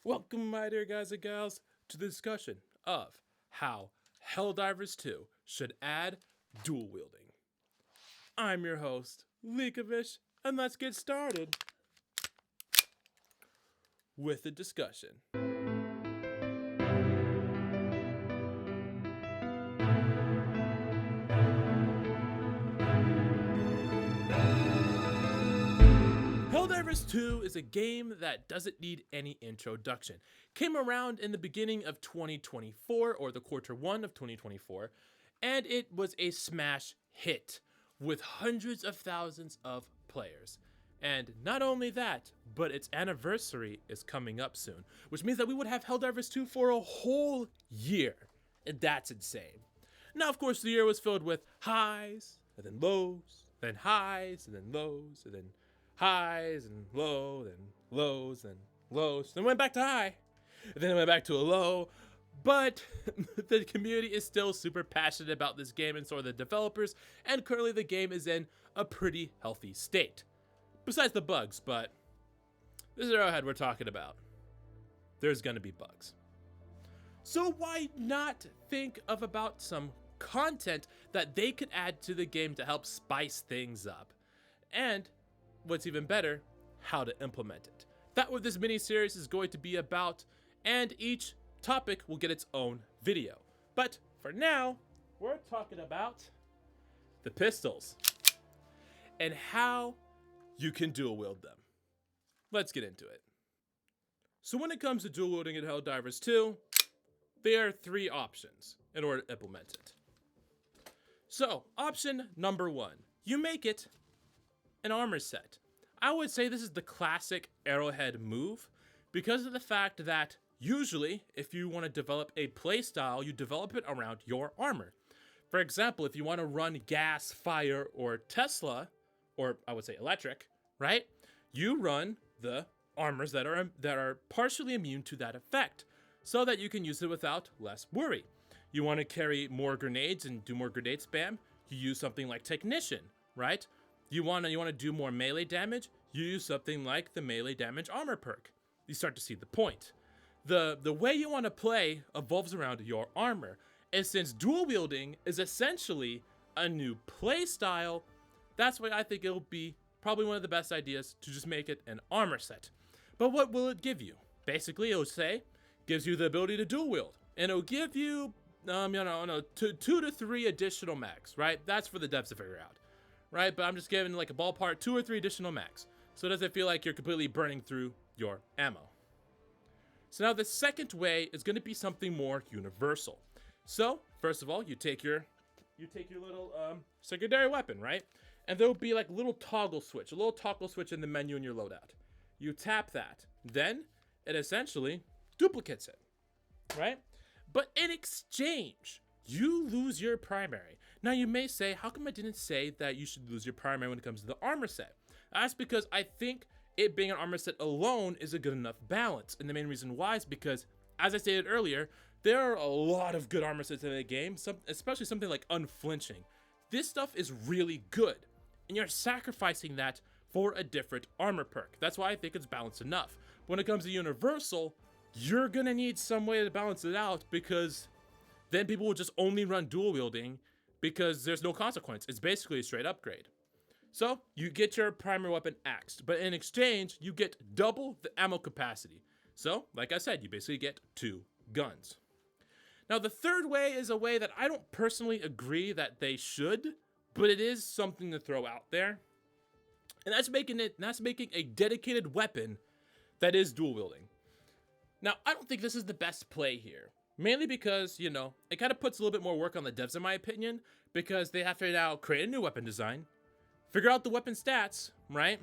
Welcome, my dear guys and gals, to the discussion of how Helldivers 2 should add dual wielding. I'm your host, Likovish, and let's get started with the discussion. Helldivers 2 is a game that doesn't need any introduction. Came around in the beginning of 2024, or the quarter one of 2024, and it was a smash hit with hundreds of thousands of players. And not only that, but its anniversary is coming up soon, which means that we would have Helldivers 2 for a whole year. And that's insane. Now, of course, the year was filled with highs, and then lows, then highs, and then lows, and then highs, and low, then lows, then lows, then went back to high, and then it went back to a low. But the community is still super passionate about this game, and so are the developers, and currently the game is in a pretty healthy state. Besides the bugs, but this is Arrowhead we're talking about. There's gonna be bugs. So why not think of about some content that they could add to the game to help spice things up? And what's even better, how to implement it. That's what this mini-series is going to be about, and each topic will get its own video. But for now, we're talking about the pistols and how you can dual wield them. Let's get into it. So when it comes to dual wielding in Helldivers 2, there are three options in order to implement it. So option number one, you make it an armor set. I would say this is the classic Arrowhead move because of the fact that usually if you want to develop a playstyle, you develop it around your armor. For example, if you want to run gas, fire, or Tesla, or I would say electric, right? You run the armors that are partially immune to that effect so that you can use it without less worry. You want to carry more grenades and do more grenade spam, you use something like Technician, right? You want to do more melee damage, you use something like the melee damage armor perk. You start to see the point. The way you want to play evolves around your armor, and since dual wielding is essentially a new play style, that's why I think it'll be probably one of the best ideas to just make it an armor set. But what will it give you? Basically, it'll say, gives you the ability to dual wield, and it'll give you, 2 to 3 additional mags, right? That's for the devs to figure out. Right, but I'm just giving like a ballpark 2 or 3 additional mags, so it doesn't feel like you're completely burning through your ammo. So now the second way is going to be something more universal. So first of all, you take your little secondary weapon, right? And there will be like a little toggle switch in the menu in your loadout. You tap that, then it essentially duplicates it, right? But in exchange, you lose your primary. Now you may say, how come I didn't say that you should lose your primary when it comes to the armor set? That's because I think it being an armor set alone is a good enough balance. And the main reason why is because, as I stated earlier, there are a lot of good armor sets in the game, especially something like Unflinching. This stuff is really good, and you're sacrificing that for a different armor perk. That's why I think it's balanced enough. When it comes to Universal, you're gonna need some way to balance it out, because then people will just only run dual wielding because there's no consequence. It's basically a straight upgrade. So you get your primary weapon axed, but in exchange, you get double the ammo capacity. So, like I said, you basically get 2 guns. Now, the third way is a way that I don't personally agree that they should, but it is something to throw out there. And that's making a dedicated weapon that is dual wielding. Now, I don't think this is the best play here. Mainly because, it kind of puts a little bit more work on the devs in my opinion, because they have to now create a new weapon design, figure out the weapon stats, right?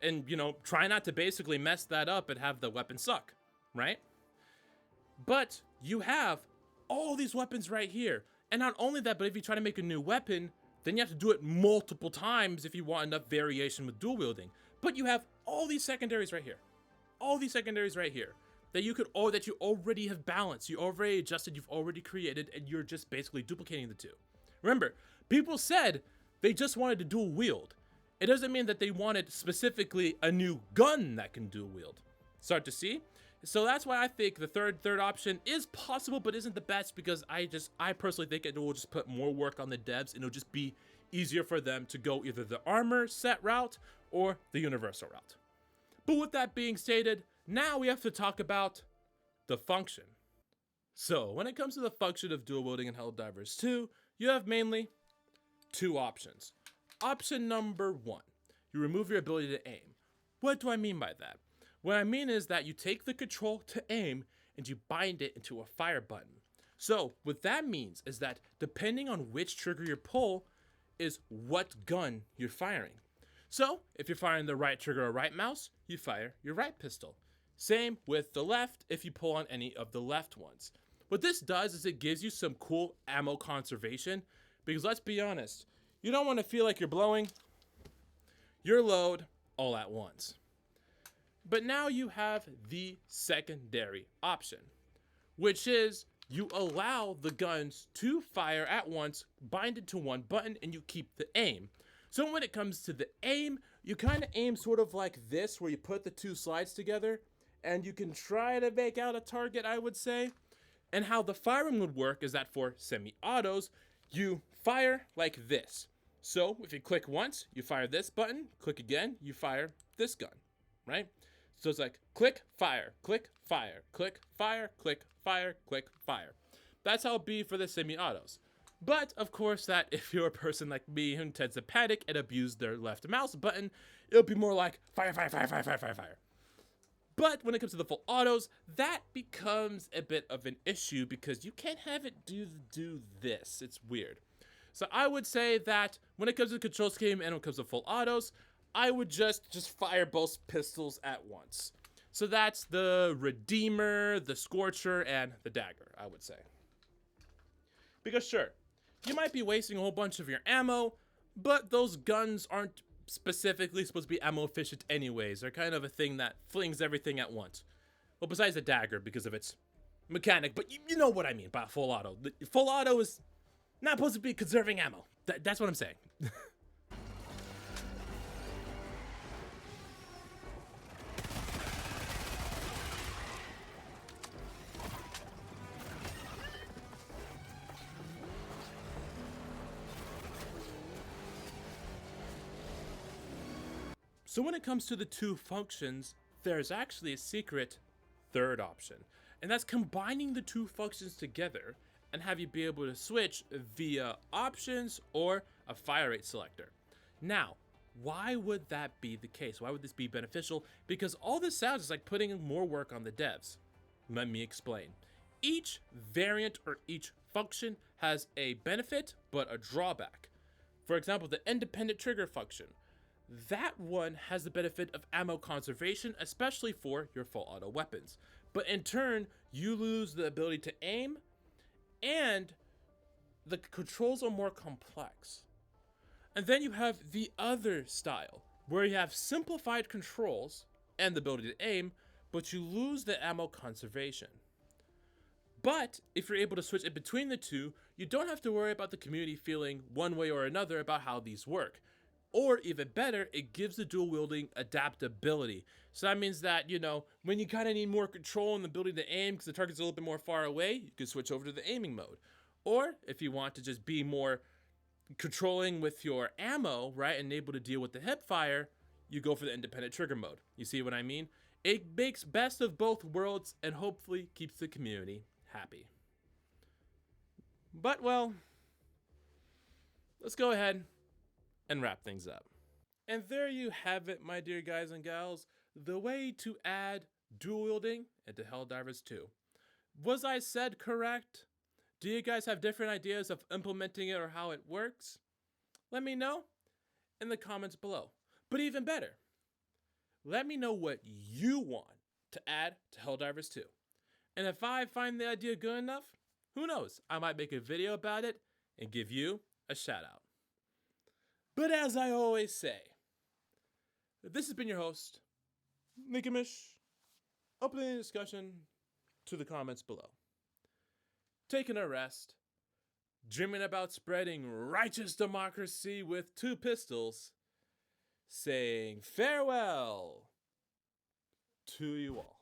And, try not to basically mess that up and have the weapon suck, right? But you have all these weapons right here. And not only that, but if you try to make a new weapon, then you have to do it multiple times if you want enough variation with dual wielding. But you have all these secondaries right here. That you already have balanced, you already adjusted, you've already created, and you're just basically duplicating the two. Remember, people said they just wanted to dual wield. It doesn't mean that they wanted specifically a new gun that can dual wield. Start to see? So that's why I think the third option is possible, but isn't the best, because I personally think it will just put more work on the devs, and it'll just be easier for them to go either the armor set route or the universal route. But with that being stated, now we have to talk about the function. So when it comes to the function of dual wielding in Helldivers 2, you have mainly two options. Option number one, you remove your ability to aim. What do I mean by that? What I mean is that you take the control to aim and you bind it into a fire button. So what that means is that depending on which trigger you pull is what gun you're firing. So if you're firing the right trigger or right mouse, you fire your right pistol. Same with the left if you pull on any of the left ones. What this does is it gives you some cool ammo conservation, because let's be honest, you don't want to feel like you're blowing your load all at once. But now you have the secondary option, which is you allow the guns to fire at once, bind it to one button, and you keep the aim. So when it comes to the aim, you kind of aim sort of like this, where you put the two slides together, and you can try to make out a target, I would say. And how the firing would work is that for semi-autos, you fire like this. So if you click once, you fire this button, click again, you fire this gun, right? So it's like click, fire, click, fire, click, fire, click, fire, click, fire. That's how it'll be for the semi-autos. But of course that if you're a person like me who tends to panic and abuse their left mouse button, it'll be more like fire, fire, fire, fire, fire, fire, fire. But when it comes to the full autos, that becomes a bit of an issue because you can't have it do this. It's weird. So I would say that when it comes to the control scheme and when it comes to full autos, I would just fire both pistols at once. So that's the Redeemer, the Scorcher, and the Dagger, I would say. Because sure, you might be wasting a whole bunch of your ammo, but those guns aren't specifically supposed to be ammo efficient anyways. They're kind of a thing that flings everything at once. Well, besides the Dagger because of its mechanic, but you know what I mean by full auto. The full auto is not supposed to be conserving ammo. That's what I'm saying. So when it comes to the two functions, there's actually a secret third option, and that's combining the two functions together and have you be able to switch via options or a fire rate selector. Now, why would that be the case? Why would this be beneficial? Because all this sounds is like putting more work on the devs. Let me explain. Each variant or each function has a benefit but a drawback. For example, the independent trigger function. That one has the benefit of ammo conservation, especially for your full auto weapons. But in turn, you lose the ability to aim, and the controls are more complex. And then you have the other style, where you have simplified controls and the ability to aim, but you lose the ammo conservation. But if you're able to switch in between the two, you don't have to worry about the community feeling one way or another about how these work. Or even better, it gives the dual wielding adaptability. So that means that, you know, when you kind of need more control and the ability to aim because the target's a little bit more far away, you can switch over to the aiming mode. Or if you want to just be more controlling with your ammo, right, and able to deal with the hip fire, you go for the independent trigger mode. You see what I mean? It makes best of both worlds and hopefully keeps the community happy. But, well, let's go ahead and wrap things up. And there you have it, my dear guys and gals, the way to add dual wielding into Helldivers 2. Was I said correct? Do you guys have different ideas of implementing it or how it works? Let me know in the comments below. But even better, let me know what you want to add to Helldivers 2. And if I find the idea good enough, who knows, I might make a video about it and give you a shout out. But as I always say, this has been your host, Nikamish, opening the discussion to the comments below. Taking a rest, dreaming about spreading righteous democracy with two pistols, saying farewell to you all.